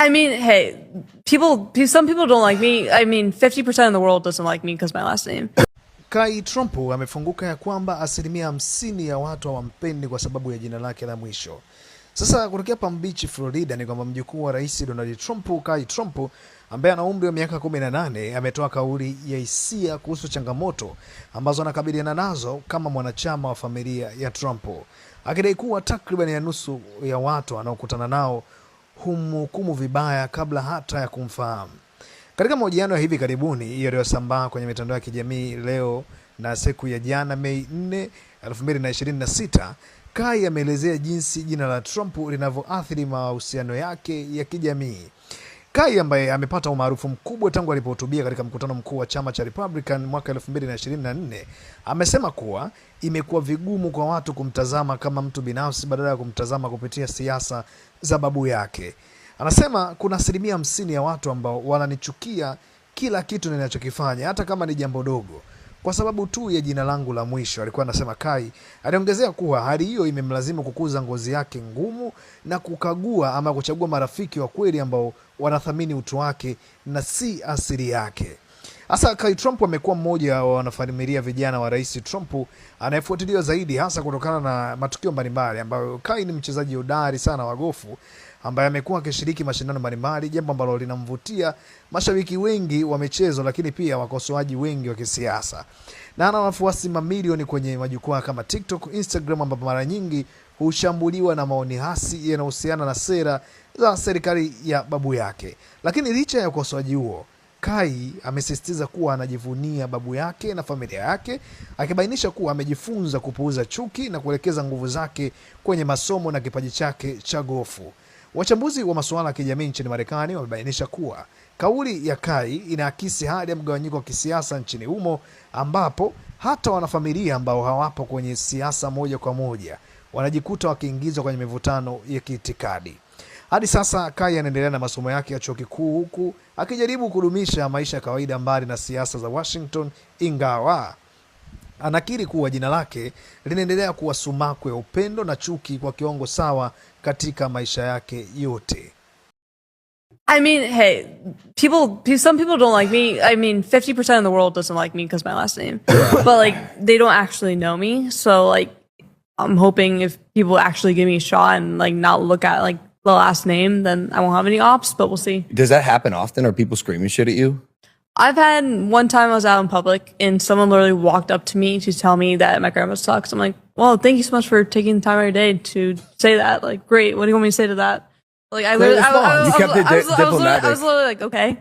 I mean, hey, some people don't like me. I mean, 50% of the world doesn't like me because my last name. Kai Trump amefunguka ya kwamba 50% ya watu hawampendi kwa sababu ya jina lake la mwisho. Sasa kutokea Palm Beach, Florida, ni kwamba mjukuu wa Rais Donald Trump, Kai Trump, ambaye ana umri wa miaka 18, ametoa kauli ya hisia kuhusu changamoto ambazo anakabiliana nazo kama mwanachama wa familia ya Trump, akidai kuwa takriban ya nusu ya watu wanaokutana nao humhukumu vibaya kabla hata ya kumfahamu. Katika mahojiano ya hivi karibuni yaliyosambaa kwenye mitandao ya kijamii leo na siku ya jana Mei 4, 2026, Kai ameelezea jinsi jina la Trump linavyoathiri mahusiano yake ya kijamii. Kai ambaye amepata umaarufu mkubwa tangu alipohutubia katika mkutano mkuu wa chama cha Republican mwaka 2024, amesema kuwa imekuwa vigumu kwa watu kumtazama kama mtu binafsi badala ya kumtazama kupitia siasa za babu yake. Anasema kuna 50% ya watu ambao wananichukia kila kitu ninachokifanya, hata kama ni jambo dogo, kwa sababu tu ya jina langu la mwisho, alikuwa anasema Kai. Aliongezea kuwa hali hiyo imemlazimu kukuza ngozi yake ngumu na kukagua ama kuchagua marafiki wa kweli ambao wanathamini utu wake na si asili yake. Hasa Kai Trump amekuwa mmoja wa wanafamilia vijana wa Rais Trump anayefuatiliwa zaidi, hasa kutokana na matukio mbalimbali ambayo Kai ni mchezaji hodari sana wa gofu ambaye amekuwa akishiriki mashindano mbalimbali, jambo ambalo linamvutia mashabiki wengi wa michezo, lakini pia wakosoaji wengi wa kisiasa. Na ana wafuasi mamilioni kwenye majukwaa kama TikTok, Instagram, ambapo mara nyingi hushambuliwa na maoni hasi yanayohusiana na sera za serikali ya babu yake. Lakini licha ya ukosoaji huo, Kai amesisitiza kuwa anajivunia babu yake na familia yake, akibainisha kuwa amejifunza kupuuza chuki na kuelekeza nguvu zake kwenye masomo na kipaji chake cha gofu. Wachambuzi wa masuala ya kijamii nchini Marekani wamebainisha kuwa kauli ya Kai inaakisi hali ya mgawanyiko wa kisiasa nchini humo, ambapo hata wanafamilia ambao hawapo kwenye siasa moja kwa moja wanajikuta wakiingizwa kwenye mivutano ya kiitikadi. Hadi sasa Kai anaendelea na masomo yake ya chuo kikuu huku akijaribu kudumisha maisha ya kawaida mbali na siasa za Washington, ingawa anakiri kuwa jina lake linaendelea kuwa sumaku ya upendo na chuki kwa kiwango sawa katika maisha yake yote. I mean, hey, some people don't like me. I mean, 50% of the world doesn't like me because my last name. But like, they don't actually know me. So like, I'm hoping if people actually give me a shot and like not look at like the last name, then I won't have any ops, but we'll see. Does that happen often? Are people screaming shit at you? I've had one time I was out in public and someone literally walked up to me to tell me that my grandma sucks. I'm like, well, thank you so much for taking the time out of your day to say that. Like, great. What do you want me to say to that? Like, I was literally like, okay.